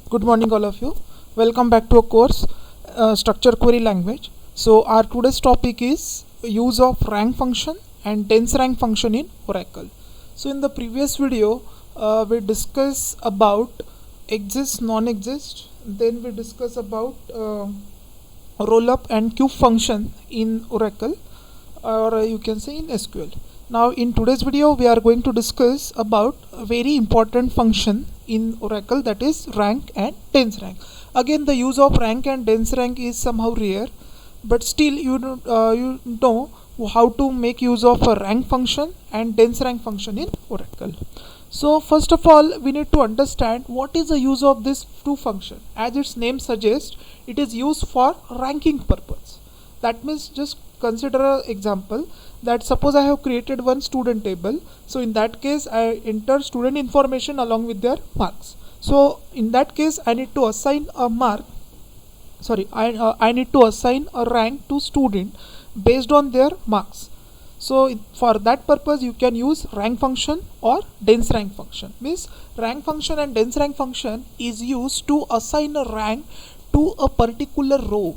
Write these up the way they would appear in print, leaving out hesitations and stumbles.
Good morning, all of you. Welcome back to a course, Structure Query Language. So, our today's topic is use of rank function and dense rank function in Oracle. So, in the previous video, we discussed about exist, non-exist. Then we discussed about rollup and cube function in Oracle, or you can say in SQL. Now in today's video we are going to discuss about a very important function in Oracle, that is rank and dense rank. Again, the use of rank and dense rank is somehow rare, but still you know how to make use of a rank function and dense rank function in Oracle. So first of all, we need to understand what is the use of this two function. As its name suggests, it is used for ranking purpose. That means, just consider an example that suppose I have created one student table. So in that case I enter student information along with their marks. So in that case I need to assign a mark, I need to assign a rank to student based on their marks. So for that purpose you can use rank function or dense rank function. Means rank function and dense rank function is used to assign a rank to a particular row,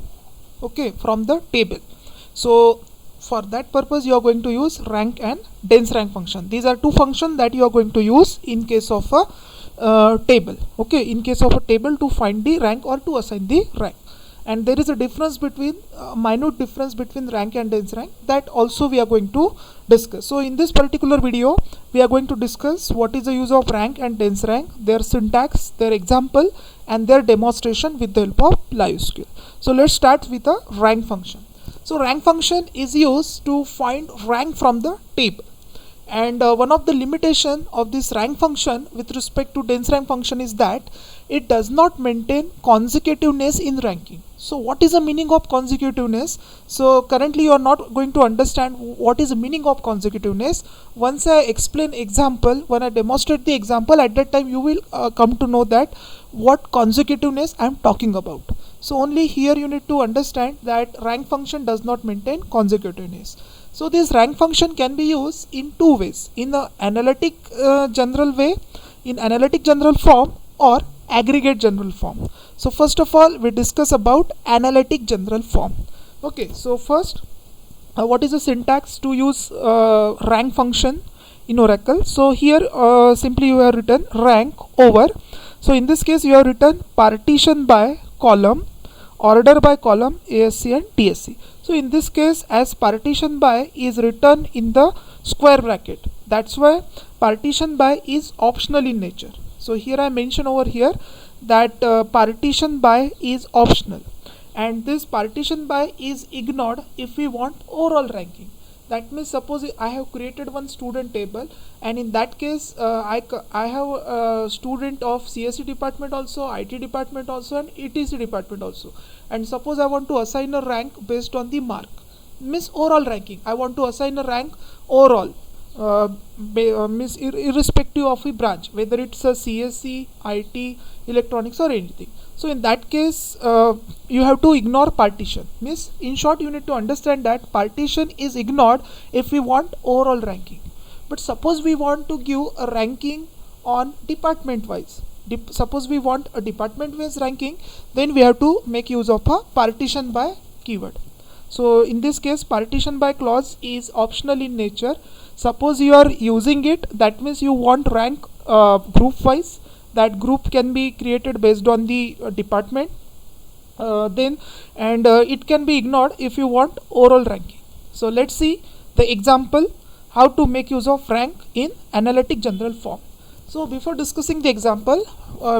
okay, from the table. So for that purpose you are going to use rank and dense rank function. These are two functions that you are going to use in case of a table, okay, in case of a table, to find the rank or to assign the rank. And there is a difference between minute difference between rank and dense rank, that also we are going to discuss. So in this particular video we are going to discuss what is the use of rank and dense rank, their syntax, their example, and their demonstration with the help of LiveSQL. So let's start with a rank function. So rank function is used to find rank from the table, and one of the limitation of this rank function with respect to dense rank function is that it does not maintain consecutiveness in ranking. So what is the meaning of consecutiveness? So currently you are not going to understand what is the meaning of consecutiveness. Once I explain example, when I demonstrate the example, at that time you will come to know that what consecutiveness I am talking about. So only here you need to understand that rank function does not maintain consecutiveness. So this rank function can be used in two ways: in the analytic general way, in analytic general form, or aggregate general form. So first of all we discuss about analytic general form. Okay, so first what is the syntax to use rank function in Oracle? So here simply you have written rank over, so in this case you have written partition by column, order by column, ASC and TSC. So in this case, as partition by is written in the square bracket, that's why partition by is optional in nature. So here I mention over here that partition by is optional, and this partition by is ignored if we want overall ranking. That means suppose I have created one student table, and in that case I have a student of CSE department also, IT department also, and ETC department also, and suppose I want to assign a rank based on the mark, means overall ranking. I want to assign a rank overall, means irrespective of a branch, whether it's a CSE, IT, electronics, or anything. So in that case you have to ignore partition. Means in short you need to understand that partition is ignored if we want overall ranking. But suppose we want to give a ranking on department wise, suppose we want a department wise ranking, then we have to make use of a partition by keyword. So in this case partition by clause is optional in nature. Suppose you are using it, that means you want rank group wise, that group can be created based on the department, it can be ignored if you want overall ranking. So let's see the example how to make use of rank in analytic general form. So before discussing the example,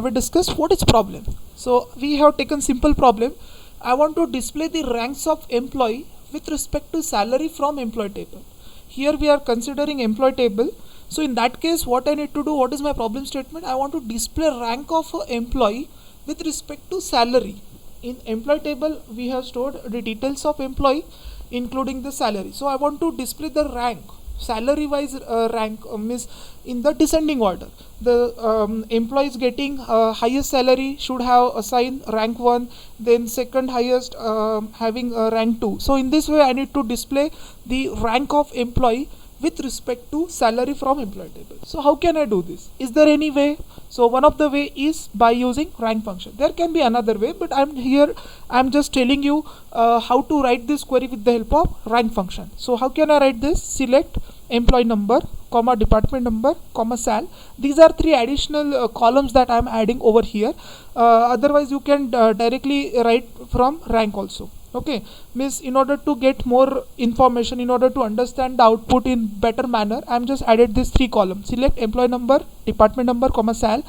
we discuss what is problem. So we have taken simple problem. I want to display the ranks of employee with respect to salary from employee table. Here we are considering employee table. So in that case what I need to do, what is my problem statement? I want to display rank of employee with respect to salary. In employee table we have stored the details of employee including the salary. So I want to display the rank, salary wise rank, means in the descending order. The employees getting highest salary should have assigned rank 1, then second highest having rank 2. So in this way I need to display the rank of employee with respect to salary from employee table. So how can I do this? Is there any way? So one of the way is by using rank function. There can be another way, but I'm just telling you how to write this query with the help of rank function. So how can I write this? Select employee number, comma department number, comma sal. These are three additional columns that I'm adding over here. Otherwise you can directly write from rank also. Okay, means in order to get more information, in order to understand the output in better manner, I'm just added these three columns. Select employee number, department number, comma sal,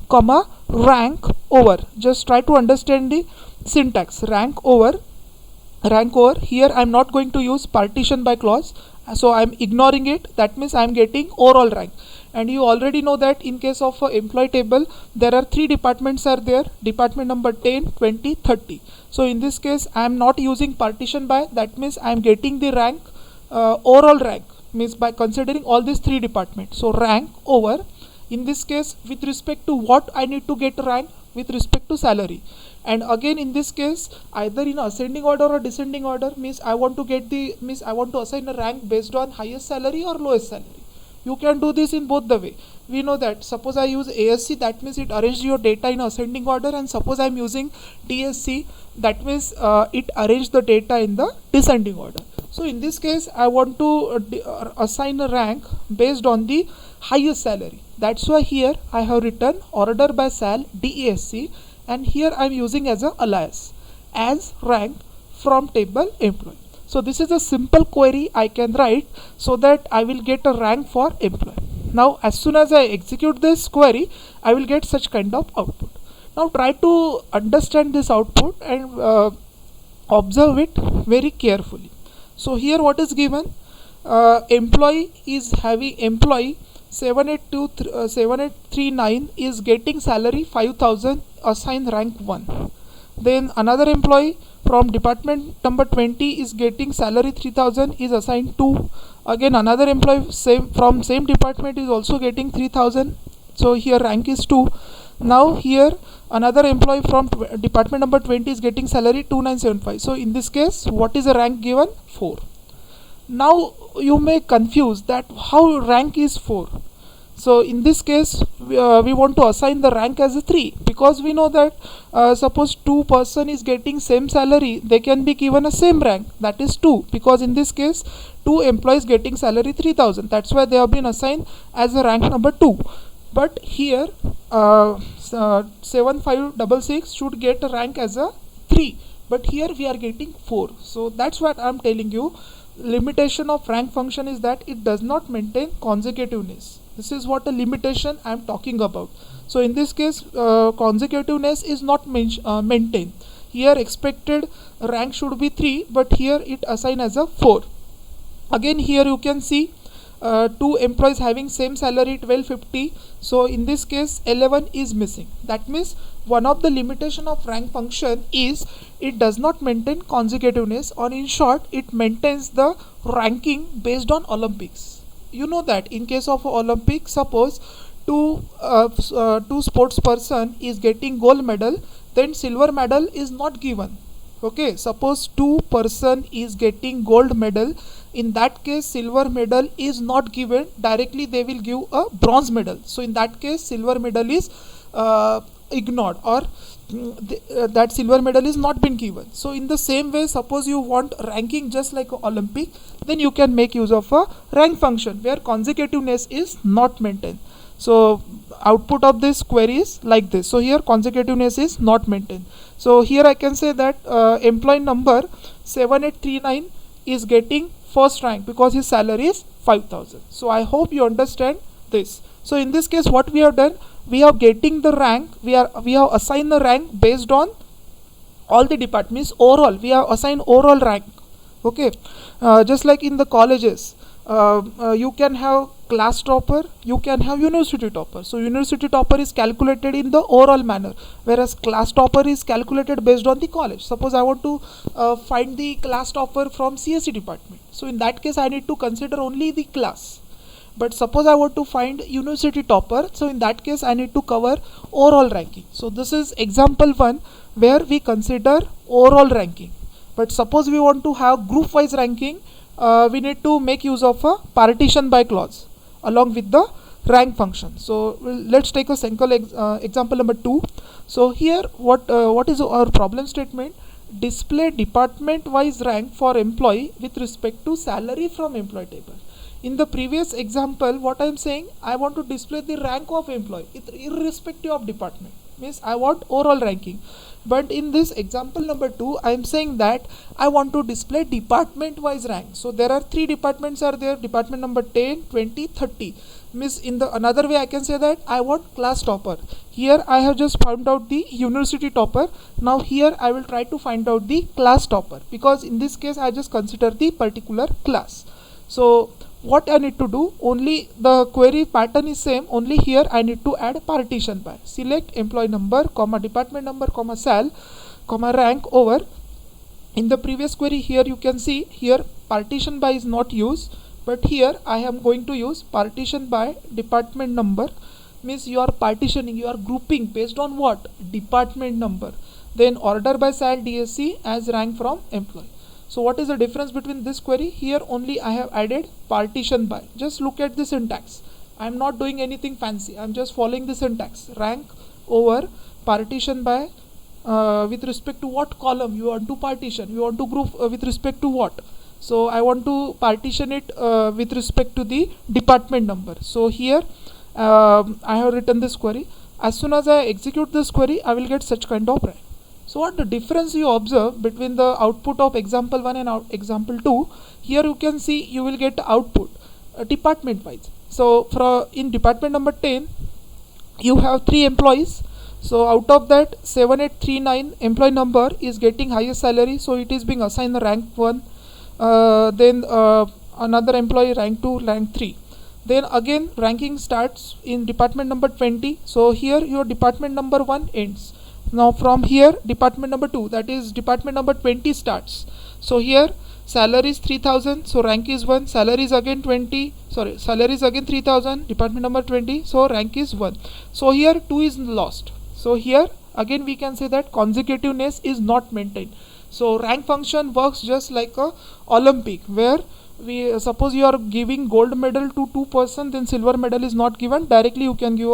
comma rank over. Just try to understand the syntax. Rank over. Here I'm not going to use partition by clause, so I'm ignoring it. That means I'm getting overall rank. And you already know that in case of employee table, there are three departments are there: department number 10, 20, 30. So in this case I am not using partition by, that means I am getting the rank, overall rank, means by considering all these three departments. So rank over, in this case with respect to what I need to get rank, with respect to salary. And again in this case either in ascending order or descending order, means I want to assign a rank based on highest salary or lowest salary. You can do this in both the way. We know that suppose I use ASC, that means it arranges your data in ascending order, and suppose I am using DSC, that means it arranges the data in the descending order. So in this case I want to assign a rank based on the highest salary. That's why here I have written order by sal DESC, and here I am using as a alias as rank from table employee. So this is a simple query I can write so that I will get a rank for employee. Now as soon as I execute this query, I will get such kind of output. Now try to understand this output and observe it very carefully. So here what is given? Employee is having employee 7839 is getting salary 5000, assign rank 1. Then another employee from department number 20 is getting salary 3000, is assigned 2. Again another employee from same department is also getting 3000, so here rank is 2. Now here another employee from department number 20 is getting salary 2975. So in this case what is the rank given? 4. Now you may confuse that how rank is 4. So in this case we want to assign the rank as a 3, because we know that suppose 2 person is getting same salary, they can be given a same rank, that is 2, because in this case 2 employees getting salary 3000, that's why they have been assigned as a rank number 2. But here 7566 should get a rank as a 3, but here we are getting 4. So that's what I am telling you. Limitation of rank function is that it does not maintain consecutiveness. This is what a limitation I am talking about. So in this case consecutiveness is not maintained. Here expected rank should be 3, but here it assigned as a 4. Again here you can see 2 employees having same salary 1250, so in this case 11 is missing. That means one of the limitation of rank function is it does not maintain consecutiveness, or in short it maintains the ranking based on Olympics. You know that in case of Olympics, suppose two sports person is getting gold medal, then silver medal is not given. Okay, suppose 2 person is getting gold medal, in that case silver medal is not given directly, they will give a bronze medal. So in that case silver medal is ignored, or that silver medal is not been given. So in the same way, suppose you want ranking just like Olympic, then you can make use of a rank function where consecutiveness is not maintained. So output of this query is like this. So here consecutiveness is not maintained. So here I can say that employee number 7839 is getting first rank because his salary is 5000. So I hope you understand this. So in this case what we have done, we are getting the rank, we have assigned the rank based on all the departments. Overall we have assigned overall rank. Okay, just like in the colleges, you can have class topper, you can have university topper. So university topper is calculated in the overall manner, whereas class topper is calculated based on the college. Suppose I want to find the class topper from CSE department, so in that case I need to consider only the class. But suppose I want to find university topper, so in that case I need to cover overall ranking. So this is example 1 where we consider overall ranking. But suppose we want to have group wise ranking, we need to make use of a partition by clause along with the rank function. So let's take a single example number 2. So here what is our problem statement? Display department wise rank for employee with respect to salary from employee table. In the previous example, what I am saying, I want to display the rank of employee irrespective of department, means I want overall ranking. But in this example number 2, I am saying that I want to display department wise rank. So there are 3 departments are there, department number 10, 20, 30. Means in the another way I can say that I want class topper. Here I have just found out the university topper. Now here I will try to find out the class topper, because in this case I just consider the particular class. So what I need to do, only the query pattern is same, only here I need to add partition by. Select employee number, comma department number, comma sal, comma rank over. In the previous query here you can see here partition by is not used, but here I am going to use partition by department number. Means you are partitioning, you are grouping based on what? Department number. Then order by sal DSC as rank from employee. So what is the difference between this query? Here only I have added partition by. Just look at the syntax. I am not doing anything fancy. I am just following the syntax. Rank over partition by with respect to what column you want to partition. You want to group with respect to what? So I want to partition it with respect to the department number. So here I have written this query. As soon as I execute this query, I will get such kind of rank. So what the difference you observe between the output of example 1 and example 2? Here you can see you will get output department wise. So in department number 10 you have 3 employees. So out of that 7839 employee number is getting highest salary, so it is being assigned the rank 1. Then another employee rank 2, rank 3. Then again ranking starts in department number 20. So here your department number 1 ends. Now from here department number 2, that is department number 20 starts. So here salary is 3000, so rank is 1. Salary is again 3000, department number 20, so rank is 1. So here 2 is lost. So here again we can say that consecutiveness is not maintained. So rank function works just like a Olympic, where we suppose you are giving gold medal to 2 person, then silver medal is not given, directly you can give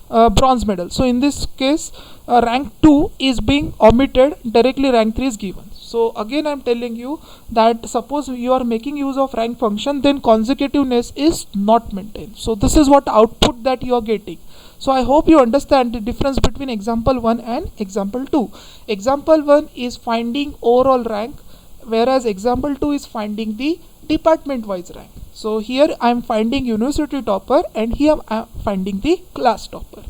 a bronze medal. So in this case rank 2 is being omitted, directly rank 3 is given. So again I am telling you that suppose you are making use of rank function, then consecutiveness is not maintained. So this is what output that you are getting. So I hope you understand the difference between example 1 and example 2. Example 1 is finding overall rank, whereas example 2 is finding the department wise rank. So here I am finding university topper, and here I am finding the class topper.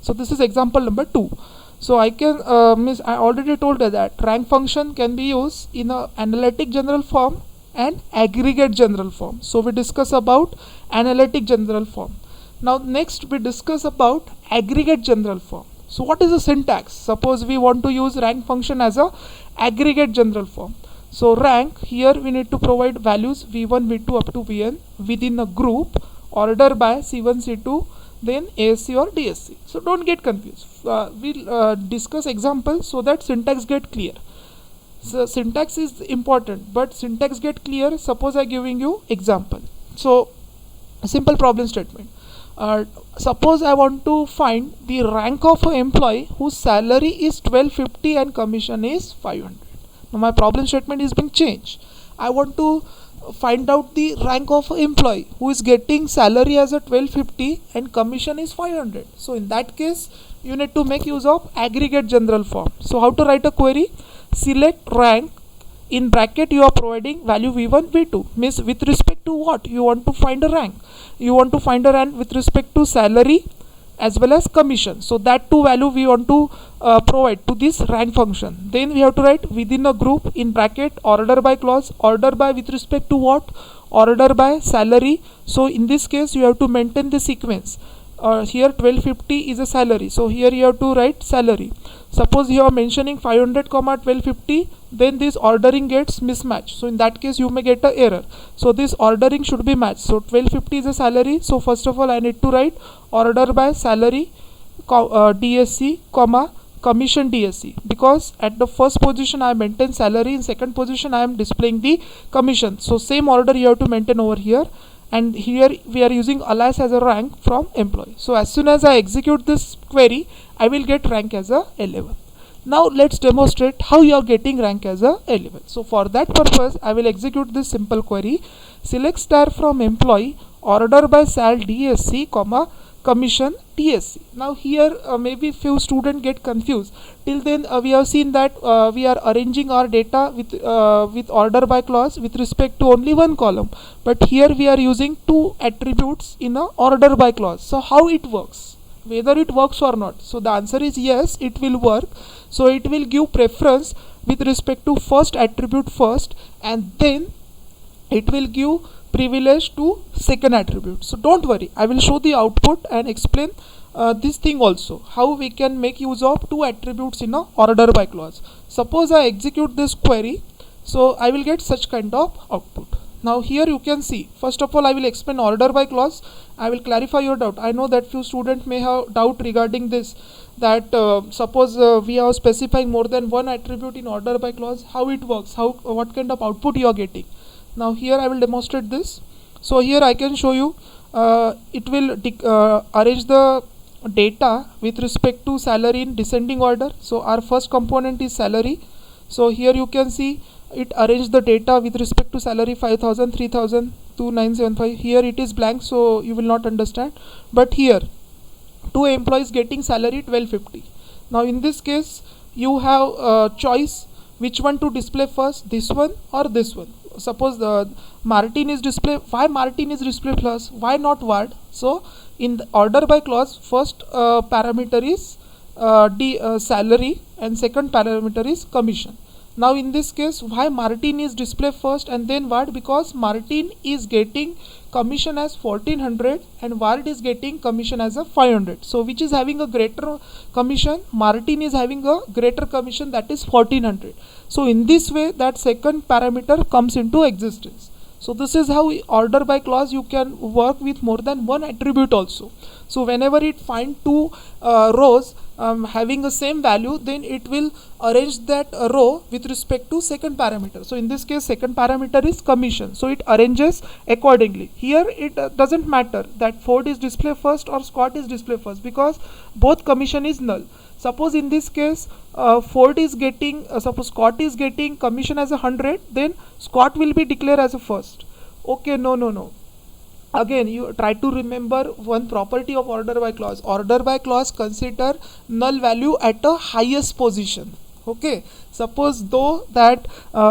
So this is example number 2. So I can I already told you that rank function can be used in a analytic general form and aggregate general form. So we discuss about analytic general form. Now next we discuss about aggregate general form. So what is the syntax? Suppose we want to use rank function as a aggregate general form. So rank, here we need to provide values v1, v2 up to vn within a group, order by c1, c2, then ASC or DSC. So don't get confused. We'll discuss examples so that syntax get clear. So syntax is important, but syntax get clear suppose I giving you example. So a simple problem statement. Suppose I want to find the rank of an employee whose salary is 1250 and commission is 500. Now my problem statement is being changed. I want to find out the rank of an employee who is getting salary as a 1250 and commission is 500. So in that case you need to make use of aggregate general form. So how to write a query? Select rank, in bracket you are providing value v1, v2, means with respect to what you want to find a rank. You want to find a rank with respect to salary as well as commission. So that two value we want to provide to this rank function. Then we have to write within a group, in bracket order by clause, order by with respect to what? Order by salary. So in this case you have to maintain the sequence. Here 1250 is a salary, so here you have to write salary. Suppose you are mentioning 500 comma 1250, then this ordering gets mismatched, so in that case you may get an error. So this ordering should be matched. So 1250 is a salary, so first of all I need to write order by salary DSC comma commission DSC, because at the first position I maintain salary, in second position I am displaying the commission. So same order you have to maintain over here, and here we are using alias as a rank from employee. So as soon as I execute this query, I will get rank as a 11. Now let's demonstrate how you are getting rank as a 11. So for that purpose, I will execute this simple query: select star from employee, order by sal DSC, comma commission TSC. Now here maybe few students get confused. Till then we have seen that we are arranging our data with order by clause with respect to only one column, but here we are using two attributes in a order by clause. So how it works, whether it works or not? So the answer is yes, it will work. So it will give preference with respect to first attribute first, and then it will give privilege to second attribute. So don't worry, I will show the output and explain this thing also, how we can make use of two attributes in a order by clause. Suppose I execute this query, so I will get such kind of output. Now here you can see, first of all I will explain order by clause. I will clarify your doubt. I know that few students may have doubt regarding this, that suppose we are specifying more than one attribute in order by clause, how it works, what kind of output you are getting. Now here I will demonstrate this. So here I can show you, it will arrange the data with respect to salary in descending order. So our first component is salary. So here you can see it arranged the data with respect to salary 5000, 3000, 2975. Here it is blank, so you will not understand. But here two employees getting salary 1250. Now in this case you have choice which one to display first, this one or this one. Suppose the Martin is display. Why Martin is display plus? Why not Ward? So in the order by clause, first parameter is salary and second parameter is commission. Now in this case, why Martin is display first and then Ward? Because Martin is getting commission as 1400 and Ward is getting commission as a 500. So which is having a greater commission? Martin is having a greater commission, that is 1400. So in this way that second parameter comes into existence. So this is how order by clause you can work with more than one attribute also. So whenever it find two rows having the same value, then it will arrange that row with respect to second parameter. So in this case second parameter is commission, so it arranges accordingly. Here it doesn't matter that Ford is display first or Scott is display first, because both commission is null. Suppose in this case Ford is getting, suppose Scott is getting commission as 100, then Scott will be declared as a first. Okay, no. Again you try to remember one property of order by clause. Order by clause consider null value at a highest position. Okay, suppose though that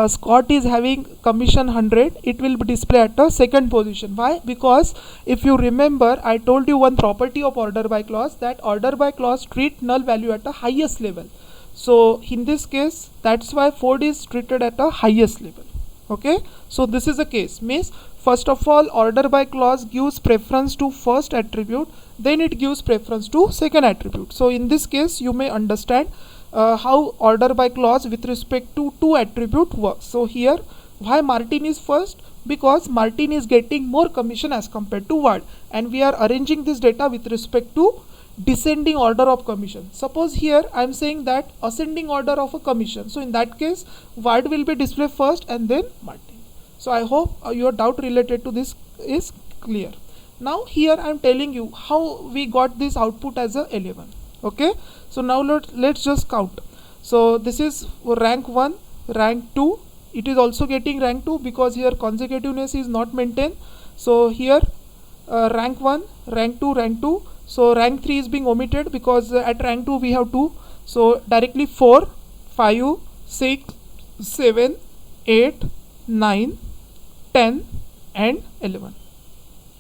Scott is having commission 100, it will be displayed at a second position. Why? Because if you remember, I told you one property of order by clause, that order by clause treat null value at a highest level. So in this case, that's why Ford is treated at a highest level. Okay, so this is the case. Means first of all order by clause gives preference to first attribute, then it gives preference to second attribute. So in this case you may understand how order by clause with respect to two attribute works. So here why Martin is first? Because Martin is getting more commission as compared to Ward, and we are arranging this data with respect to descending order of commission. Suppose here I am saying that ascending order of a commission. So in that case Ward will be displayed first and then Martin. So I hope your doubt related to this is clear. Now here I am telling you how we got this output as a 11. Okay, so now let's just count. So this is rank 1, rank 2. It is also getting rank 2 because here consecutiveness is not maintained. So here rank 1, rank 2, rank 2. So rank 3 is being omitted because at rank 2 we have 2. So directly 4, 5, 6, 7, 8, 9, 10 and 11.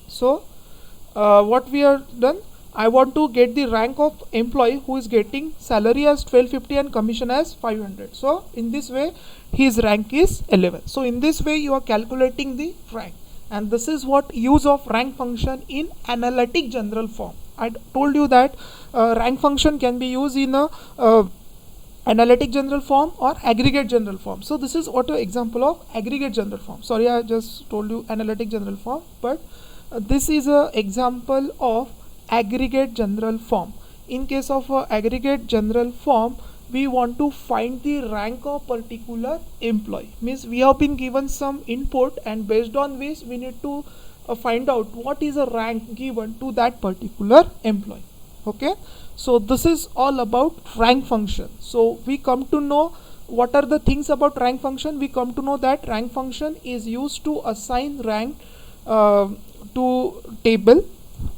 So what we are done, I want to get the rank of employee who is getting salary as 1250 and commission as 500. So in this way his rank is 11. So in this way you are calculating the rank, and this is what use of rank function in analytic general form. I told you that rank function can be used in a analytic general form or aggregate general form. So this is what an example of aggregate general form. Sorry, I just told you analytic general form, but this is a example of aggregate general form. in case of aggregate general form, we want to find the rank of particular employee. Means we have been given some input, and based on which we need to find out what is a rank given to that particular employee. Okay, so this is all about rank function. So we come to know what are the things about rank function. We come to know that rank function is used to assign rank to table,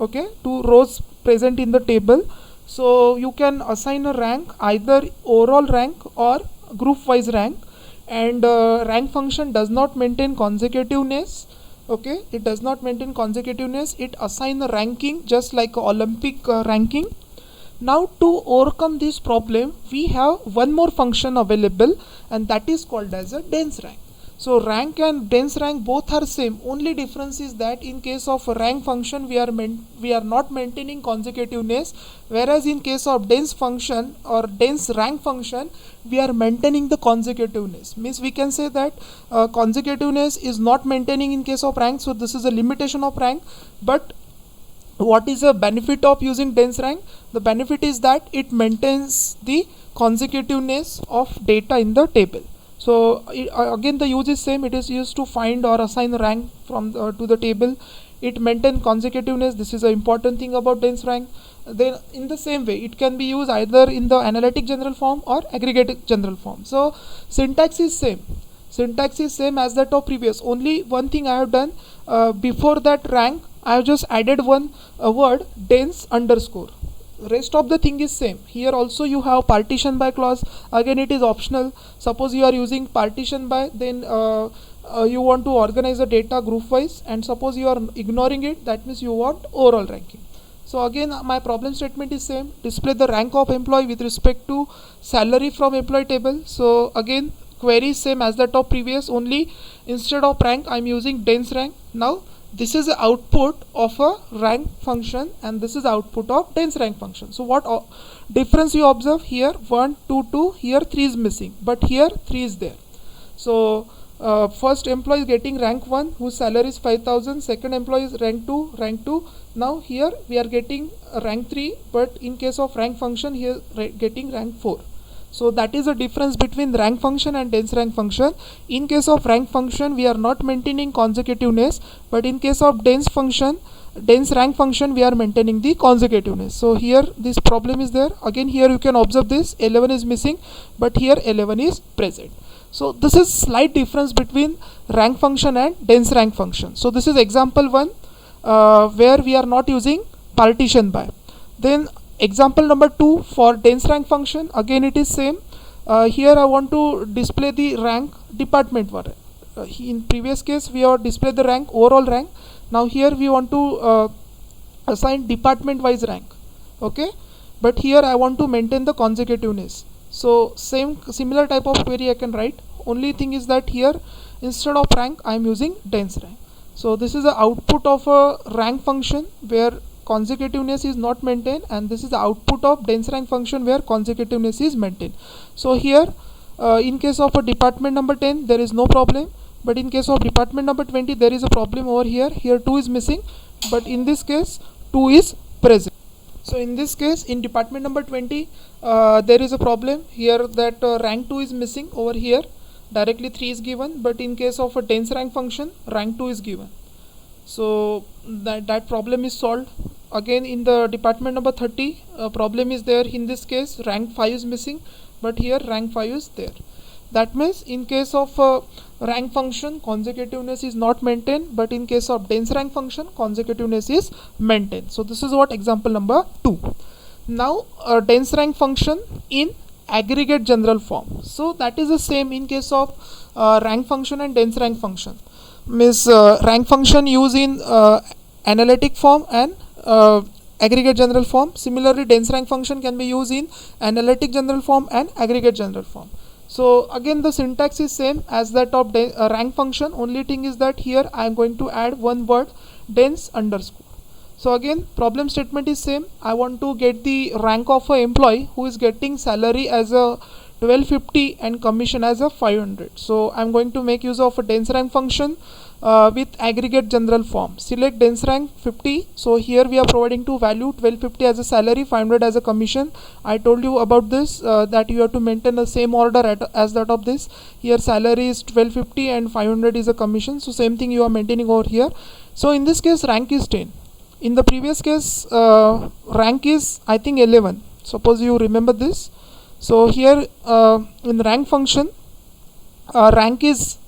okay, to rows present in the table. So you can assign a rank, either overall rank or group wise rank, and rank function does not maintain consecutiveness. Okay, it does not maintain consecutiveness. It assign the ranking just like Olympic ranking. Now to overcome this problem, we have one more function available, and that is called as a dense rank. So rank and dense rank both are same. Only difference is that in case of rank function we are not maintaining consecutiveness, whereas in case of dense function or dense rank function we are maintaining the consecutiveness. Means we can say that consecutiveness is not maintaining in case of rank. So this is a limitation of rank. But what is the benefit of using dense rank? The benefit is that it maintains the consecutiveness of data in the table. So again the use is same. It is used to find or assign rank from to the table. It maintains consecutiveness. This is an important thing about dense rank. Then in the same way it can be used either in the analytic general form or aggregate general form. So syntax is same. Syntax is same as that of previous. Only one thing I have done, before that rank I have just added one word, dense underscore. Rest of the thing is same. Here also you have partition by clause. Again it is optional. Suppose you are using partition by, then you want to organize the data group wise, and suppose you are ignoring it, that means you want overall ranking. So again my problem statement is same. Display the rank of employee with respect to salary from employee table. So again query is same as that of previous, only instead of rank I am using dense rank. Now this is the output of a rank function, and this is output of dense rank function. So what difference you observe here? 1 2 2, here 3 is missing, but here 3 is there. So first employee is getting rank 1 whose salary is 5,000, second employee is rank 2. Now here we are getting rank 3, but in case of rank function here getting rank 4. So that is the difference between rank function and dense rank function. In case of rank function we are not maintaining consecutiveness, but in case of dense rank function we are maintaining the consecutiveness. So here this problem is there. Again here you can observe this 11 is missing, but here 11 is present. So this is slight difference between rank function and dense rank function. So this is example 1 where we are not using partition by. Then example number 2 for dense rank function, again it is same. Here I want to display the rank department wise. In previous case we have displayed the rank, overall rank. Now here we want to assign department wise rank. Okay, but here I want to maintain the consecutiveness. So similar type of query I can write. Only thing is that here instead of rank I am using dense rank. So this is the output of a rank function where consecutiveness is not maintained, and this is the output of dense rank function where consecutiveness is maintained. So here in case of a department number 10 there is no problem, but in case of department number 20 there is a problem over here. Here 2 is missing, but in this case 2 is present. So in this case in department number 20 there is a problem here that rank 2 is missing. Over here directly 3 is given, but in case of a dense rank function rank 2 is given. So that problem is solved. Again in the department number 30 problem is there. In this case rank 5 is missing, but here rank 5 is there. That means in case of rank function consecutiveness is not maintained, but in case of dense rank function consecutiveness is maintained. So this is what example number 2. Now dense rank function in aggregate general form. So that is the same in case of rank function and dense rank function. Means rank function used in analytic form and aggregate general form. Similarly dense rank function can be used in analytic general form and aggregate general form. So again the syntax is same as that of rank function. Only thing is that here I am going to add one word, dense underscore. So again problem statement is same. I want to get the rank of a employee who is getting salary as a 1250 and commission as a 500. So I am going to make use of a dense rank function. with aggregate general form. Select dense rank 50. So here we are providing two value, 1250 as a salary, 500 as a commission. I told you about this, that you have to maintain the same order as that of this. Here salary is 1250 and 500 is a commission. So same thing you are maintaining over here. So in this case rank is 10. In the previous case rank is I think 11. Suppose you remember this. So here in rank function rank is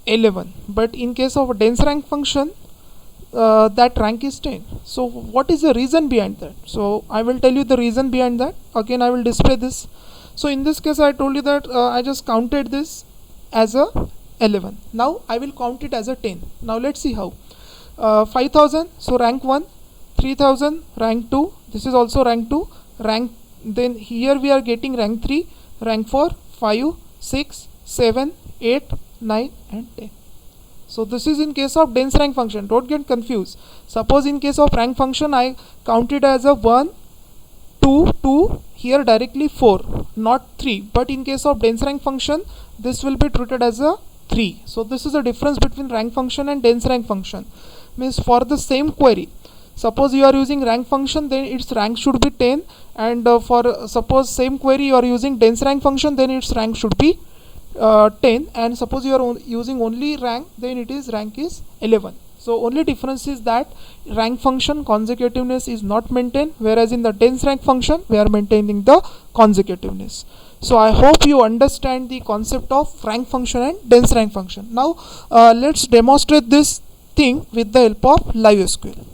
11, but in case of a dense rank function that rank is 10. So what is the reason behind that? So I will tell you the reason behind that. Again I will display this. So in this case I told you that I just counted this as a 11. Now I will count it as a 10. Now let's see how. 5000, so rank 1, 3000 rank 2, this is also rank 2, rank, then here we are getting rank 3, rank 4, 5, 6, 7, 8, 9 and 10. So this is in case of dense rank function. Don't get confused. Suppose in case of rank function I counted as a 1, 2, 2, here directly 4, not 3, but in case of dense rank function this will be treated as a 3. So this is the difference between rank function and dense rank function. Means for the same query, suppose you are using rank function, then its rank should be 10, and for suppose same query you are using dense rank function, then its rank should be 10, and suppose you are using only rank, then it is rank is 11. So only difference is that rank function consecutiveness is not maintained, whereas in the dense rank function we are maintaining the consecutiveness. So I hope you understand the concept of rank function and dense rank function. Now let's demonstrate this thing with the help of LiveSQL.